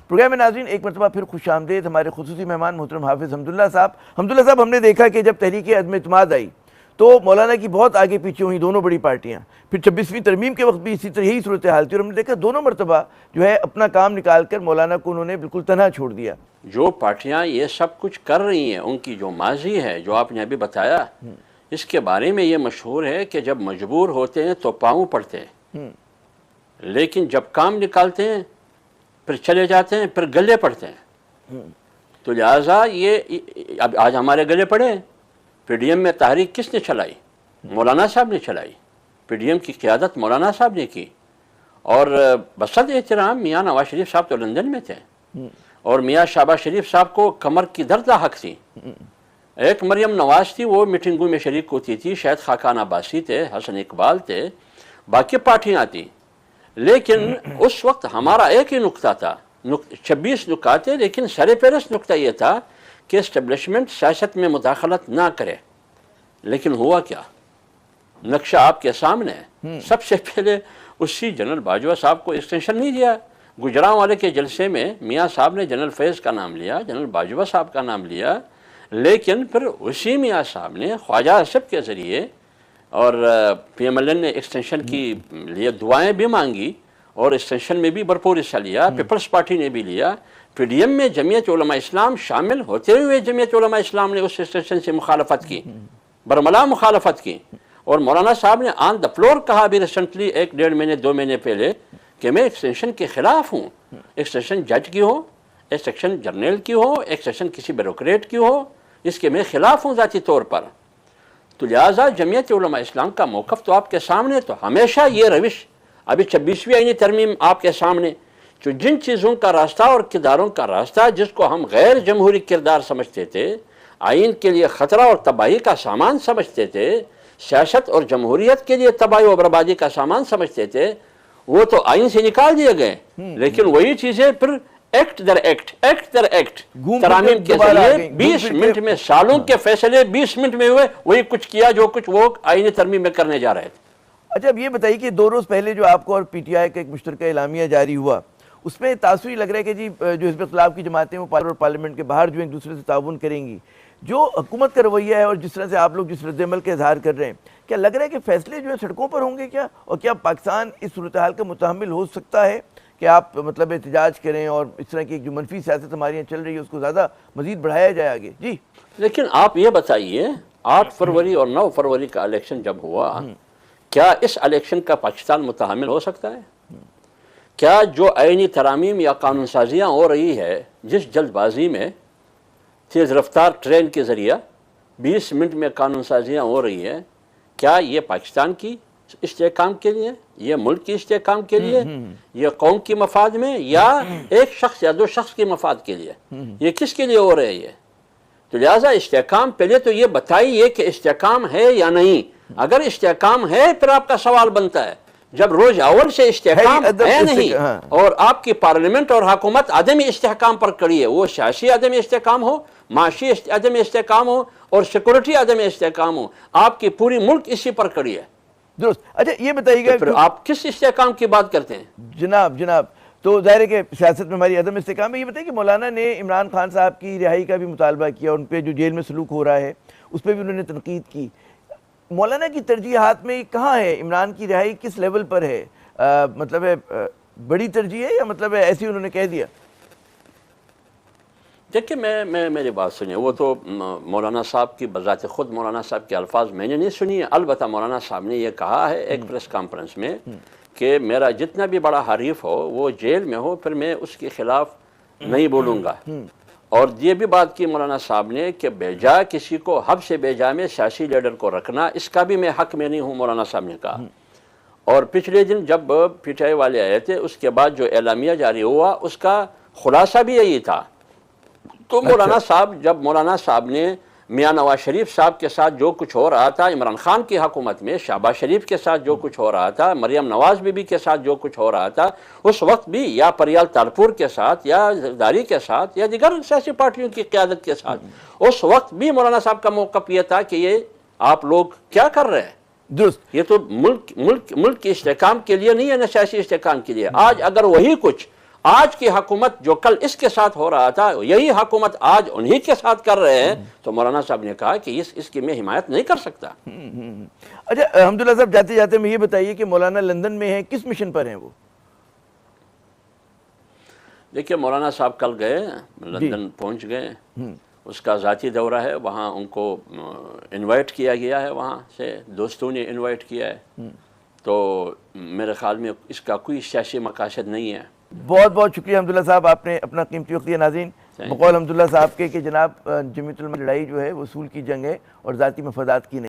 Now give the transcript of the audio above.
Programme میں ناظرین ایک مرتبہ پھر خوش آمدید ہمارے خصوصی مہمان محترم حافظ حمداللہ صاحب. حمداللہ صاحب، ہم نے دیکھا کہ جب تحریک عدم اعتماد آئی تو مولانا کی بہت آگے پیچھے ہوئی دونوں بڑی پارٹیاں. پھر 26ویں ترمیم کے وقت بھی اسی طرح یہی صورتحال تھی اور ہم نے دیکھا دونوں مرتبہ جو ہے اپنا کام نکال کر مولانا کو انہوں نے بالکل تنہا چھوڑ دیا. جو پارٹیاں یہ سب کچھ کر رہی ہیں ان کی جو ماضی ہے جو آپ نے ابھی بتایا، اس کے بارے میں یہ مشہور ہے کہ جب مجبور ہوتے ہیں تو پاؤں پڑتے ہیں، لیکن جب کام نکالتے ہیں پھر چلے جاتے ہیں، پھر گلے پڑتے ہیں. تو لہٰذا یہ اب آج ہمارے گلے پڑے. پی ڈی ایم میں تحریک کس نے چلائی؟ مولانا صاحب نے چلائی. پی ڈی ایم کی قیادت مولانا صاحب نے کی. اور بصد احترام میاں نواز شریف صاحب تو لندن میں تھے اور میاں شہباز شریف صاحب کو کمر کی درد لاحق تھی. ایک مریم نواز تھی، وہ میٹنگوں میں شریک ہوتی تھی، شاید خاقان عباسی تھے، حسن اقبال تھے، باقی پارٹیاں تھیں. لیکن اس وقت ہمارا ایک ہی نقطہ تھا، 26 نکات تھے، لیکن سر فہرست نقطہ یہ تھا کہ اسٹیبلشمنٹ سیاست میں مداخلت نہ کرے. لیکن ہوا کیا؟ نقشہ آپ کے سامنے ہے. سب سے پہلے اسی جنرل باجوہ صاحب کو ایکسٹینشن نہیں دیا. گجرانوالے کے جلسے میں میاں صاحب نے جنرل فیض کا نام لیا، جنرل باجوہ صاحب کا نام لیا، لیکن پھر اسی میاں صاحب نے خواجہ اسف کے ذریعے اور پی ایم ایل این نے ایکسٹینشن کی لیے دعائیں بھی مانگی اور ایکسٹینشن میں بھی بھرپور حصہ لیا. پیپلز پارٹی نے بھی لیا. پی ڈی ایم میں جمعیت علماء اسلام شامل ہوتے ہوئے جمعیت علماء اسلام نے اس ایکسٹینشن سے مخالفت کی، برملا مخالفت کی. اور مولانا صاحب نے آن دا فلور کہا بھی ریسنٹلی 1-1.5 مہینے 2 مہینے پہلے کہ میں ایکسٹینشن کے خلاف ہوں. ایکسٹینشن جج کی ہو، ایکسٹینشن جرنیل کی ہو، ایکسٹینشن کسی بیوروکریٹ کی ہو، اس کے میں خلاف ہوں ذاتی طور پر. تو لہٰذا جمعیت علماء اسلام کا موقف تو آپ کے سامنے. تو ہمیشہ یہ روش، ابھی 26ویں آئینی ترمیم آپ کے سامنے، جو جن چیزوں کا راستہ اور کرداروں کا راستہ جس کو ہم غیر جمہوری کردار سمجھتے تھے، آئین کے لیے خطرہ اور تباہی کا سامان سمجھتے تھے، سیاست اور جمہوریت کے لیے تباہی و بربادی کا سامان سمجھتے تھے، وہ تو آئین سے نکال دیے گئے. لیکن وہی چیزیں پھر ایکٹ در ایکٹ ترامیم کے ذریعے 20 منٹ میں سالوں کے فیصلے 20 منٹ میں ہوئے. وہی کچھ کیا جو کچھ وہ آئینی ترمیم میں کرنے جا رہے تھے. اچھا، اب یہ بتائیے کہ 2 روز پہلے جو آپ کو اور پی ٹی آئی کا ایک مشترکہ اعلامیہ جاری ہوا، اس میں تاثر لگ رہا ہے کہ جی جو حزب اختلاف کی جماعتیں وہ پارلیمنٹ کے باہر جو ایک دوسرے سے تعاون کریں گی. جو حکومت کا رویہ ہے اور جس طرح سے آپ لوگ جس رد عمل کا اظہار کر رہے ہیں، کیا لگ رہا ہے کہ فیصلے جو ہیں سڑکوں پر ہوں گے کیا؟ اور کیا پاکستان اس صورتحال کا متحمل ہو سکتا ہے کہ آپ مطلب احتجاج کریں اور اس طرح کی جو منفی سیاست ہماری یہاں چل رہی ہے اس کو زیادہ مزید بڑھایا جائے آگے؟ جی لیکن آپ یہ بتائیے، 8 فروری اور 9 فروری کا الیکشن جب ہوا، کیا اس الیکشن کا پاکستان متحمل ہو سکتا ہے؟ کیا جو آئینی ترامیم یا قانون سازیاں ہو رہی ہے، جس جلد بازی میں تیز رفتار ٹرین کے ذریعہ 20 منٹ میں قانون سازیاں ہو رہی ہے، کیا یہ پاکستان کی استحکام کے لیے، یہ ملک کی استحکام کے لیے، یہ قوم کی مفاد میں، یا ایک شخص یا 2 شخص کے مفاد کے لیے؟ یہ کس کے لیے ہو رہے ہیں؟ تو لہٰذا استحکام پہلے تو یہ بتائیے کہ استحکام ہے یا نہیں. اگر استحکام ہے پھر آپ کا سوال بنتا ہے. جب روز اول سے استحکام ہے نہیں اور آپ کی پارلیمنٹ اور حکومت عدم استحکام پر کڑی ہے، وہ سیاسی عدم استحکام ہو، معاشی عدم استحکام ہو اور سیکورٹی عدم استحکام ہو، آپ کی پوری ملک اسی پر کڑی ہے. درست. اچھا یہ بتائیے گا پھر آپ کس استحکام کی بات کرتے ہیں؟ جناب تو ظاہر ہے کہ سیاست میں ہماری عدم استحکام ہے. یہ بتائیے کہ مولانا نے عمران خان صاحب کی رہائی کا بھی مطالبہ کیا، ان پہ جو جیل میں سلوک ہو رہا ہے اس پہ بھی انہوں نے تنقید کی. مولانا کی ترجیحات میں کہاں ہے؟ عمران کی رہائی کس لیول پر ہے؟ مطلب ہے بڑی ترجیح ہے یا مطلب ہے ایسے انہوں نے کہہ دیا؟ دیکھیں میں میری بات سنیے، وہ تو مولانا صاحب کی بذات خود مولانا صاحب کے الفاظ میں نے نہیں سنی. البتہ مولانا صاحب نے یہ کہا ہے ایک پریس کانفرنس میں کہ میرا جتنا بھی بڑا حریف ہو وہ جیل میں ہو پھر میں اس کے خلاف نہیں بولوں گا. اور یہ بھی بات کی مولانا صاحب نے کہ بیجا کسی کو حب سے بیجا میں سیاسی لیڈر کو رکھنا، اس کا بھی میں حق میں نہیں ہوں، مولانا صاحب نے کہا. اور پچھلے دن جب پی ٹی آئی والے آئے تھے، اس کے بعد جو اعلامیہ جاری ہوا اس کا خلاصہ بھی یہی تھا. تو مولانا صاحب نے میاں نواز شریف صاحب کے ساتھ جو کچھ ہو رہا تھا، عمران خان کی حکومت میں شہباز شریف کے ساتھ جو کچھ ہو رہا تھا، مریم نواز بی بی کے ساتھ جو کچھ ہو رہا تھا، اس وقت بھی یا پریال تالپور کے ساتھ یا زرداری کے ساتھ یا دیگر سیاسی پارٹیوں کی قیادت کے ساتھ، اس وقت بھی مولانا صاحب کا موقف یہ تھا کہ یہ آپ لوگ کیا کر رہے ہیں؟ درست. یہ تو ملک کی استحکام کے لیے نہیں ہے، نہ سیاسی استحکام کے لیے. آج اگر وہی کچھ آج کی حکومت جو کل اس کے ساتھ ہو رہا تھا یہی حکومت آج انہی کے ساتھ کر رہے ہیں، تو مولانا صاحب نے کہا کہ اس کی میں حمایت نہیں کر سکتا۔ اچھا حمداللہ صاحب، جاتے جاتے میں یہ بتائیے کہ مولانا لندن میں ہیں، کس مشن پر ہیں وہ؟ دیکھیے مولانا صاحب کل گئے، لندن پہنچ گئے، اس کا ذاتی دورہ ہے، وہاں ان کو انوائٹ کیا گیا ہے، وہاں سے دوستوں نے انوائٹ کیا ہے، تو میرے خیال میں اس کا کوئی سیاسی مقاصد نہیں ہے۔ بہت بہت شکریہ حمداللہ صاحب، آپ نے اپنا قیمتی وقت دیا۔ ناظرین، بقول حمداللہ صاحب کے کہ جناب جمیعۃ علماء لڑائی جو ہے وہ اصول کی جنگ ہے اور ذاتی مفادات کی نہیں۔